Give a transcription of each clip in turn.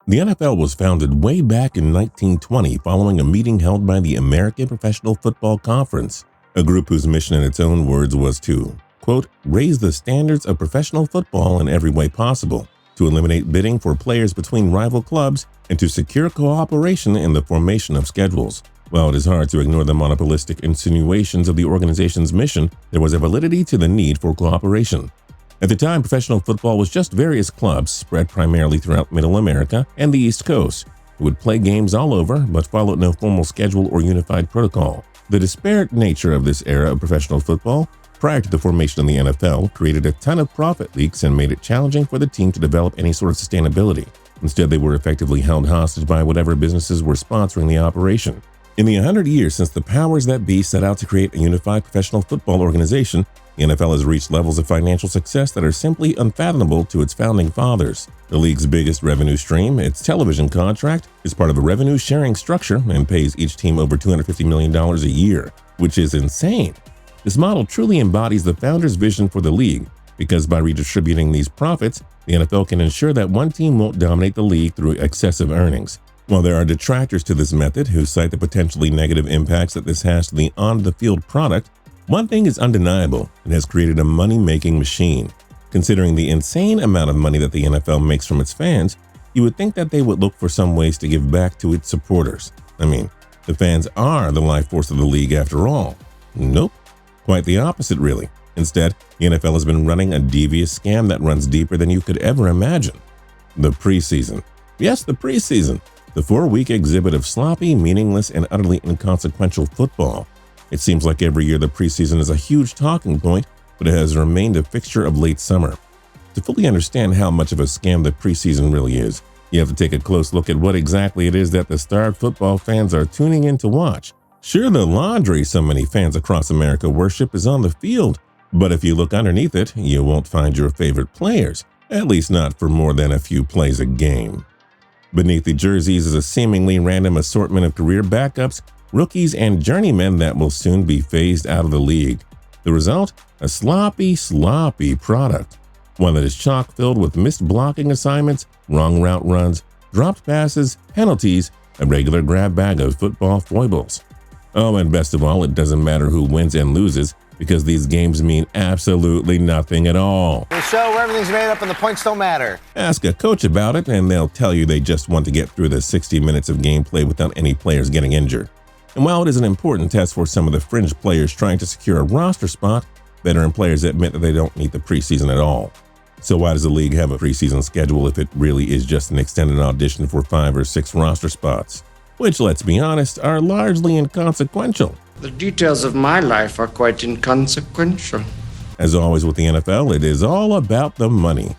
The NFL was founded way back in 1920 following a meeting held by the American Professional Football Conference, a group whose mission in its own words was to, quote, raise the standards of professional football in every way possible, to eliminate bidding for players between rival clubs, and to secure cooperation in the formation of schedules. While it is hard to ignore the monopolistic insinuations of the organization's mission, there was a validity to the need for cooperation. At the time, professional football was just various clubs spread primarily throughout Middle America and the East Coast, who would play games all over but followed no formal schedule or unified protocol. The disparate nature of this era of professional football, prior to the formation of the NFL, created a ton of profit leaks and made it challenging for the team to develop any sort of sustainability. Instead, they were effectively held hostage by whatever businesses were sponsoring the operation. In the 100 years since the powers that be set out to create a unified professional football organization, the NFL has reached levels of financial success that are simply unfathomable to its founding fathers. The league's biggest revenue stream, its television contract, is part of a revenue-sharing structure and pays each team over $250 million a year, which is insane. This model truly embodies the founders' vision for the league, because by redistributing these profits, the NFL can ensure that one team won't dominate the league through excessive earnings. While there are detractors to this method who cite the potentially negative impacts that this has to the on-the-field product, one thing is undeniable: it has created a money-making machine. Considering the insane amount of money that the NFL makes from its fans, you would think that they would look for some ways to give back to its supporters. I mean, the fans are the life force of the league after all. Nope. Quite the opposite, really. Instead, the NFL has been running a devious scam that runs deeper than you could ever imagine. The preseason. Yes, the preseason. The 4-week exhibit of sloppy, meaningless, and utterly inconsequential football. It seems like every year the preseason is a huge talking point, but it has remained a fixture of late summer. To fully understand how much of a scam the preseason really is, you have to take a close look at what exactly it is that the starved football fans are tuning in to watch. Sure, the laundry so many fans across America worship is on the field, but if you look underneath it, you won't find your favorite players, at least not for more than a few plays a game. Beneath the jerseys is a seemingly random assortment of career backups, rookies, and journeymen that will soon be phased out of the league. The result? A sloppy product. One that is chock-filled with missed blocking assignments, wrong route runs, dropped passes, penalties, a regular grab bag of football foibles. Oh, and best of all, it doesn't matter who wins and loses, because these games mean absolutely nothing at all. A show where everything's made up and the points don't matter. Ask a coach about it and they'll tell you they just want to get through the 60 minutes of gameplay without any players getting injured. And while it is an important test for some of the fringe players trying to secure a roster spot, veteran players admit that they don't need the preseason at all. So why does the league have a preseason schedule if it really is just an extended audition for 5 or 6 roster spots? Which, let's be honest, are largely inconsequential. The details of my life are quite inconsequential. As always with the NFL, it is all about the money.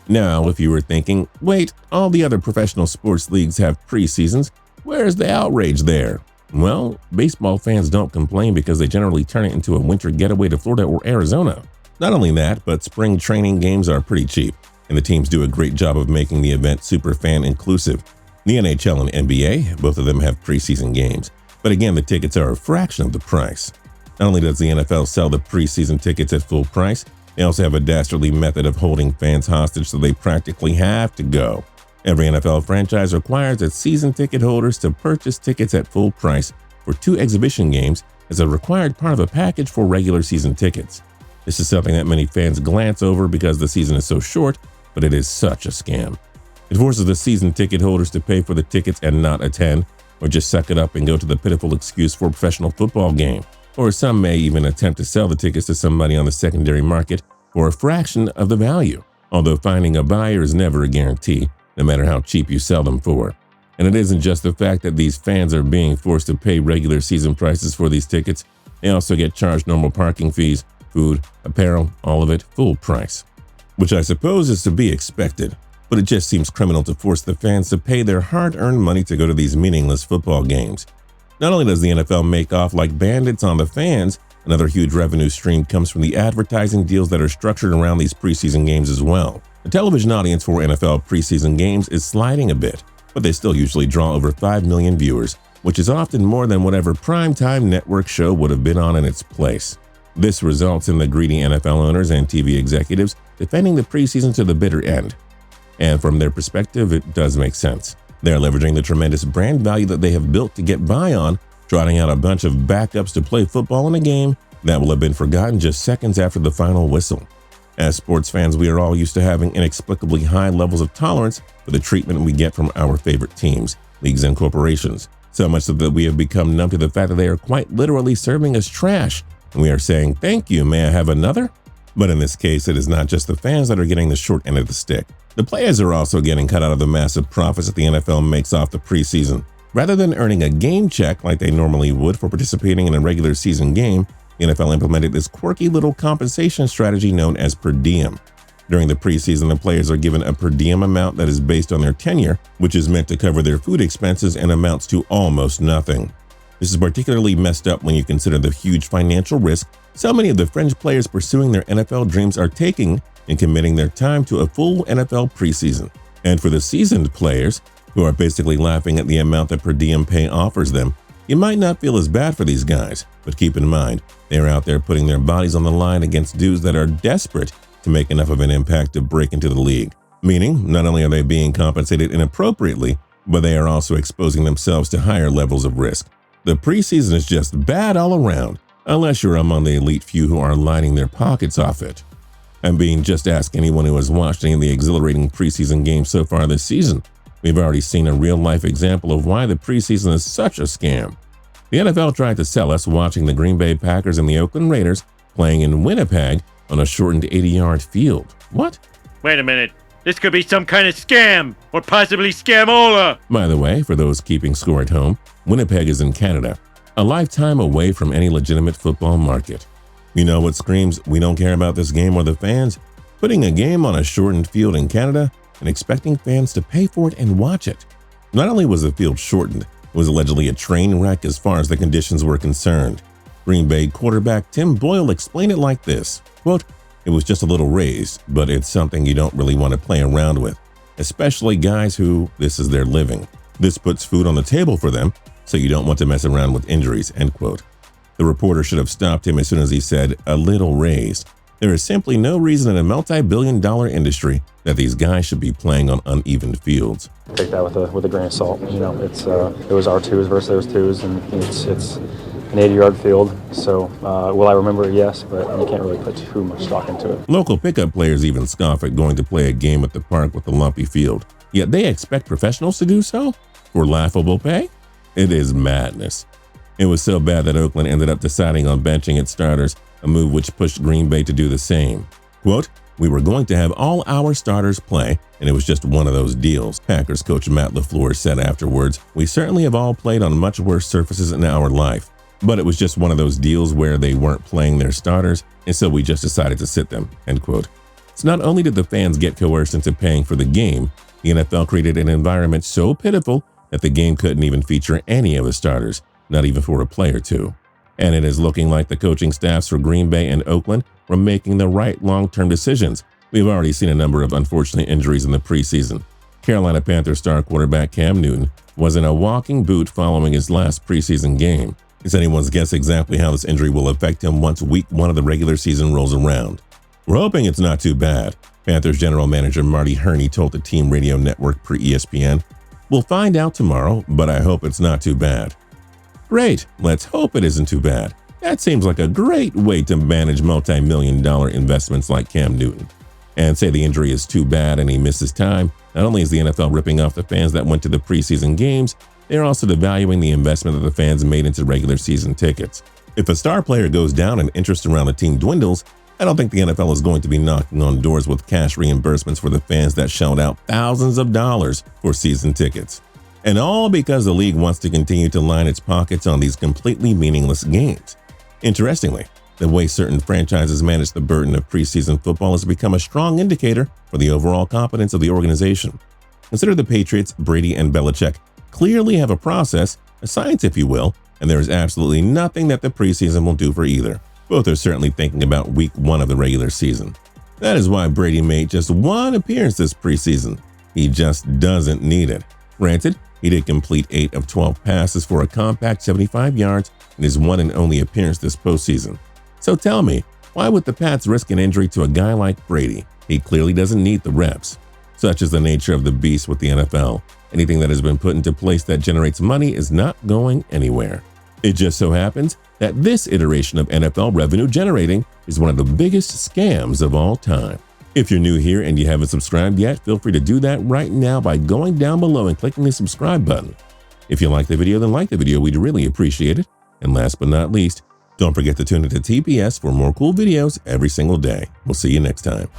Now, if you were thinking, wait, all the other professional sports leagues have preseasons, where's the outrage there? Well, baseball fans don't complain because they generally turn it into a winter getaway to Florida or Arizona. Not only that, but spring training games are pretty cheap, and the teams do a great job of making the event super fan inclusive. The NHL and NBA, both of them have preseason games, but again, the tickets are a fraction of the price. Not only does the NFL sell the preseason tickets at full price, they also have a dastardly method of holding fans hostage so they practically have to go. Every NFL franchise requires its season ticket holders to purchase tickets at full price for 2 exhibition games as a required part of a package for regular season tickets. This is something that many fans glance over because the season is so short, but it is such a scam. It forces the season ticket holders to pay for the tickets and not attend, or just suck it up and go to the pitiful excuse for a professional football game. Or some may even attempt to sell the tickets to somebody on the secondary market for a fraction of the value, although finding a buyer is never a guarantee, no matter how cheap you sell them for. And it isn't just the fact that these fans are being forced to pay regular season prices for these tickets, they also get charged normal parking fees, food, apparel, all of it full price. Which I suppose is to be expected, but it just seems criminal to force the fans to pay their hard-earned money to go to these meaningless football games. Not only does the NFL make off like bandits on the fans, another huge revenue stream comes from the advertising deals that are structured around these preseason games as well. The television audience for NFL preseason games is sliding a bit, but they still usually draw over 5 million viewers, which is often more than whatever primetime network show would have been on in its place. This results in the greedy NFL owners and TV executives defending the preseason to the bitter end. And from their perspective, it does make sense. They're leveraging the tremendous brand value that they have built to get by on, trotting out a bunch of backups to play football in a game that will have been forgotten just seconds after the final whistle. As sports fans, we are all used to having inexplicably high levels of tolerance for the treatment we get from our favorite teams, leagues, and corporations. So much so that we have become numb to the fact that they are quite literally serving us trash. And we are saying, "Thank you, may I have another?" But in this case, it is not just the fans that are getting the short end of the stick. The players are also getting cut out of the massive profits that the NFL makes off the preseason. Rather than earning a game check like they normally would for participating in a regular season game, the NFL implemented this quirky little compensation strategy known as per diem. During the preseason, the players are given a per diem amount that is based on their tenure, which is meant to cover their food expenses and amounts to almost nothing. This is particularly messed up when you consider the huge financial risk so many of the fringe players pursuing their NFL dreams are taking in committing their time to a full NFL preseason. And for the seasoned players, who are basically laughing at the amount that per diem pay offers them, you might not feel as bad for these guys, but keep in mind, they're out there putting their bodies on the line against dudes that are desperate to make enough of an impact to break into the league. Meaning, not only are they being compensated inappropriately, but they are also exposing themselves to higher levels of risk. The preseason is just bad all around, unless you're among the elite few who are lining their pockets off it. And being just ask anyone who has watched any of the exhilarating preseason games so far this season. We've already seen a real-life example of why the preseason is such a scam. The NFL tried to sell us watching the Green Bay Packers and the Oakland Raiders playing in Winnipeg on a shortened 80-yard field. What? Wait a minute. This could be some kind of scam, or possibly scamola. By the way, for those keeping score at home, Winnipeg is in Canada, a lifetime away from any legitimate football market. You know what screams, "We don't care about this game or the fans"? Putting a game on a shortened field in Canada and expecting fans to pay for it and watch it. Not only was the field shortened, it was allegedly a train wreck as far as the conditions were concerned. Green Bay quarterback Tim Boyle explained it like this, quote, "It was just a little raised, but it's something you don't really want to play around with, especially guys who this is their living. This puts food on the table for them, so you don't want to mess around with injuries," end quote. The reporter should have stopped him as soon as he said, "a little raised." There is simply no reason in a multi-billion-dollar industry that these guys should be playing on uneven fields. Take that with a grain of salt. You know, it was our twos versus those twos, and it's an 80-yard field. So will I remember it? Yes, but you can't really put too much stock into it. Local pickup players even scoff at going to play a game at the park with a lumpy field. Yet they expect professionals to do so? For laughable pay? It is madness. It was so bad that Oakland ended up deciding on benching its starters, a move which pushed Green Bay to do the same. Quote, "We were going to have all our starters play, and it was just one of those deals," Packers coach Matt LaFleur said afterwards. "We certainly have all played on much worse surfaces in our life, but it was just one of those deals where they weren't playing their starters, and so we just decided to sit them," end quote. So not only did the fans get coerced into paying for the game, the NFL created an environment so pitiful that the game couldn't even feature any of the starters, not even for a play or two. And it is looking like the coaching staffs for Green Bay and Oakland were making the right long-term decisions. We've already seen a number of unfortunate injuries in the preseason. Carolina Panthers star quarterback Cam Newton was in a walking boot following his last preseason game. It's anyone's guess exactly how this injury will affect him once week 1 of the regular season rolls around. We're hoping it's not too bad, Panthers general manager Marty Herney told the team radio network pre-ESPN. "We'll find out tomorrow, but I hope it's not too bad." Great, let's hope it isn't too bad. That seems like a great way to manage multi-million-dollar investments like Cam Newton. And say the injury is too bad and he misses time, not only is the NFL ripping off the fans that went to the preseason games, they're also devaluing the investment that the fans made into regular season tickets. If a star player goes down and interest around the team dwindles, I don't think the NFL is going to be knocking on doors with cash reimbursements for the fans that shelled out thousands of dollars for season tickets. And all because the league wants to continue to line its pockets on these completely meaningless games. Interestingly, the way certain franchises manage the burden of preseason football has become a strong indicator for the overall competence of the organization. Consider the Patriots, Brady, and Belichick clearly have a process, a science if you will, and there is absolutely nothing that the preseason will do for either. Both are certainly thinking about week 1 of the regular season. That is why Brady made just 1 appearance this preseason. He just doesn't need it. Granted, he did complete 8 of 12 passes for a compact 75 yards in his one and only appearance this postseason. So tell me, why would the Pats risk an injury to a guy like Brady? He clearly doesn't need the reps. Such is the nature of the beast with the NFL. Anything that has been put into place that generates money is not going anywhere. It just so happens that this iteration of NFL revenue generating is one of the biggest scams of all time. If you're new here and you haven't subscribed yet, feel free to do that right now by going down below and clicking the subscribe button. If you like the video, then like the video. We'd really appreciate it. And last but not least, don't forget to tune into TPS for more cool videos every single day. We'll see you next time.